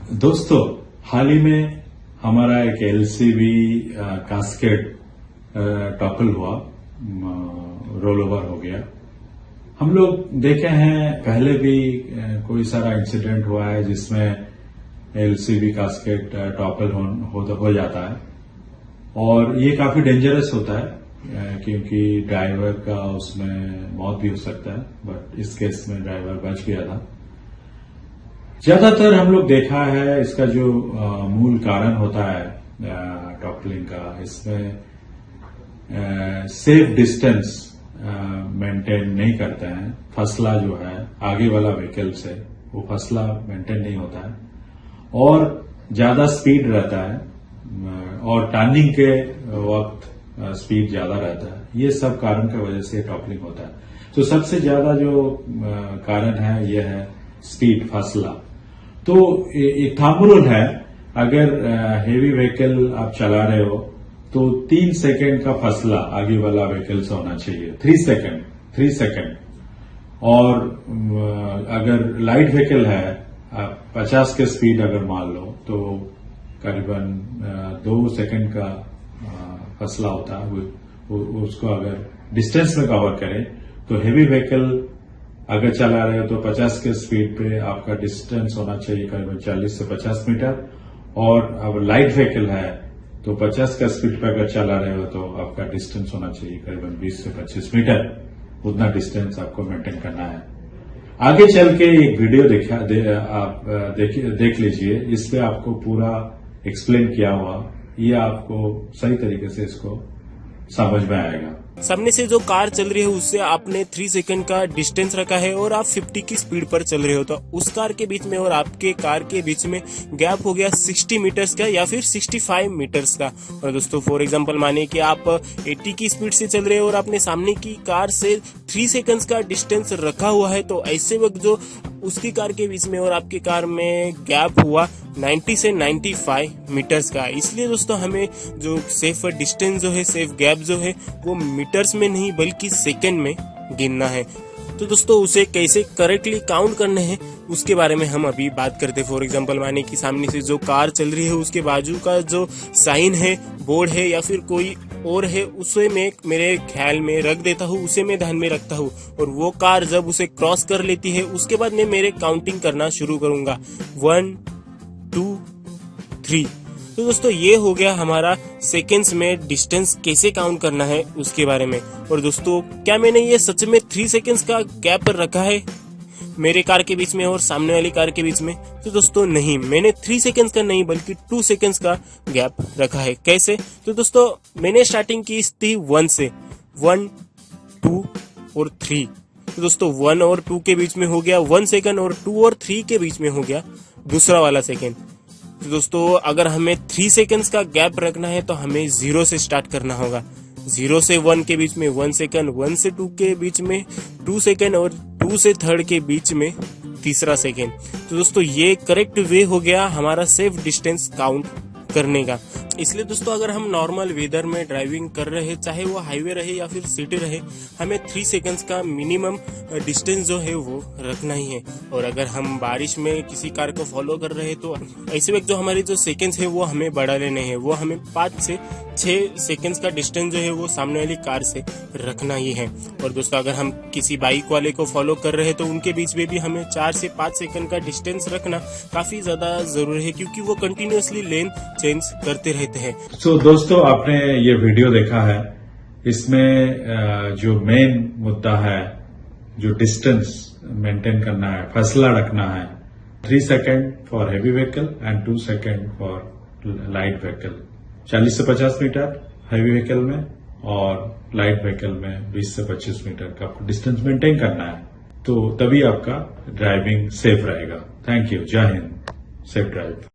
दोस्तों, हाल ही में हमारा एक एलसीवी कास्केट टॉपल हुआ, रोल ओवर हो गया। हम लोग देखे हैं पहले भी कोई सारा इंसिडेंट हुआ है जिसमें एलसीवी कास्केट टॉपल हो जाता है और ये काफी डेंजरस होता है क्योंकि ड्राइवर का उसमें मौत भी हो सकता है, बट इस केस में ड्राइवर बच गया था। ज्यादातर हम लोग देखा है इसका जो मूल कारण होता है टॉपलिंग का, इसमें सेफ डिस्टेंस मेंटेन नहीं करते हैं। फसला जो है आगे वाला व्हीकल से, वो फसला मेंटेन नहीं होता है और ज्यादा स्पीड रहता है और टर्निंग के वक्त स्पीड ज्यादा रहता है। ये सब कारण की वजह से टॉपलिंग होता है। तो सबसे ज्यादा जो कारण है ये है स्पीड, फसला। तो एक थंब रूल है, अगर हेवी व्हीकल आप चला रहे हो तो 3 सेकंड का फसला आगे वाला व्हीकल से होना चाहिए। 3 सेकंड। और अगर लाइट व्हीकल है, आप 50 के स्पीड अगर मान लो तो करीबन 2 सेकंड का फसला होता है। उसको अगर डिस्टेंस में कवर करें तो हेवी व्हीकल अगर चला रहे हो तो 50 के स्पीड पे आपका डिस्टेंस होना चाहिए करीबन 40 से 50 मीटर, और अगर लाइट व्हीकल है तो 50 का स्पीड पे अगर चला रहे हो तो आपका डिस्टेंस होना चाहिए करीबन 20 से 25 मीटर। उतना डिस्टेंस आपको मेंटेन करना है। आगे चल के एक वीडियो देख लीजिए, इस पे आपको पूरा एक्सप्लेन किया हुआ, ये आपको सही तरीके से इसको समझ में आएगा। सामने से जो कार चल रही है उससे आपने 3 सेकंड का डिस्टेंस रखा है और आप 50 की स्पीड पर चल रहे हो, तो उस कार के बीच में और आपके कार के बीच में गैप हो गया 60 मीटर्स का या फिर 65 मीटर्स का। और दोस्तों फॉर एग्जांपल माने कि आप 80 की स्पीड से चल रहे हो और आपने सामने की कार से 3 सेकंड्स का डिस्टेंस रखा हुआ है, तो ऐसे वक्त जो उसकी कार के बीच में और आपकी कार में गैप हुआ 90 से 95 मीटर्स का। इसलिए दोस्तों हमें जो सेफ डिस्टेंस जो है, सेफ गैप जो है, वो मीटर्स में नहीं बल्कि सेकंड में गिनना है। तो दोस्तों उसे कैसे करेक्टली काउंट करने हैं उसके बारे में हम अभी बात करते हैं। फॉर एग्जांपल माने कि सामने से जो कार चल रही है उसके बाजू का जो साइन है, बोर्ड है या फिर कोई और है, उसे मैं मेरे ख्याल में रख देता हूँ, उसे मैं ध्यान में रखता हूँ और वो कार जब उसे क्रॉस कर लेती है उसके बाद मैं मेरे काउंटिंग करना शुरू करूंगा 1 2 3। तो दोस्तों ये हो गया हमारा सेकेंड्स में डिस्टेंस कैसे काउंट करना है उसके बारे में। और दोस्तों क्या मैंने ये सच में 3 सेकेंड्स का गैप रखा है मेरे कार के बीच में और सामने वाली कार के बीच में? तो दोस्तों नहीं, मैंने 3 सेकेंड्स का नहीं बल्कि 2 सेकेंड्स का गैप रखा है। कैसे? तो दोस्तों मैंने स्टार्टिंग की थी 1 से, 1 2 और 3। तो दोस्तों 1 और 2 के बीच में हो गया 1 सेकेंड और 2 और 3 के बीच में हो गया दूसरा वाला सेकेंड। तो दोस्तों अगर हमें 3 सेकेंड्स का गैप रखना है तो हमें 0 से स्टार्ट करना होगा। 0 से 1 के बीच में 1 सेकेंड, 1 से 2 के बीच में 2 सेकेंड और 2 से 3 के बीच में तीसरा सेकेंड। तो दोस्तों ये करेक्ट वे हो गया हमारा सेफ डिस्टेंस काउंट करने का। इसलिए दोस्तों अगर हम नॉर्मल वेदर में ड्राइविंग कर रहे हैं, चाहे वो हाईवे रहे या फिर सिटी रहे, हमें 3 सेकंड्स का मिनिमम डिस्टेंस जो है वो रखना ही है। और अगर हम बारिश में किसी कार को फॉलो कर रहे हैं तो ऐसे वक्त जो हमारे जो सेकंड्स है वो हमें बढ़ा लेने हैं, वो हमें 5 से 6 सेकंड्स का डिस्टेंस जो है वो सामने वाली कार से रखना ही है। और दोस्तों अगर हम किसी बाइक वाले को फॉलो कर रहे हैं तो उनके बीच में भी हमें 4 से 5 सेकंड का डिस्टेंस रखना काफी ज्यादा जरूरी है, क्योंकि वो कंटिन्यूअसली लेन चेंज करते रहते हैं। तो दोस्तों आपने ये वीडियो देखा है, इसमें जो मेन मुद्दा है, जो डिस्टेंस मेंटेन करना है, फसला रखना है, 3 second for heavy vehicle and 2 second for light vehicle. 40 से 50 मीटर हेवी व्हीकल में और लाइट व्हीकल में 20 से 25 मीटर का डिस्टेंस मेंटेन करना है, तो तभी आपका ड्राइविंग सेफ रहेगा। Thank you. जय हिंद। Safe drive.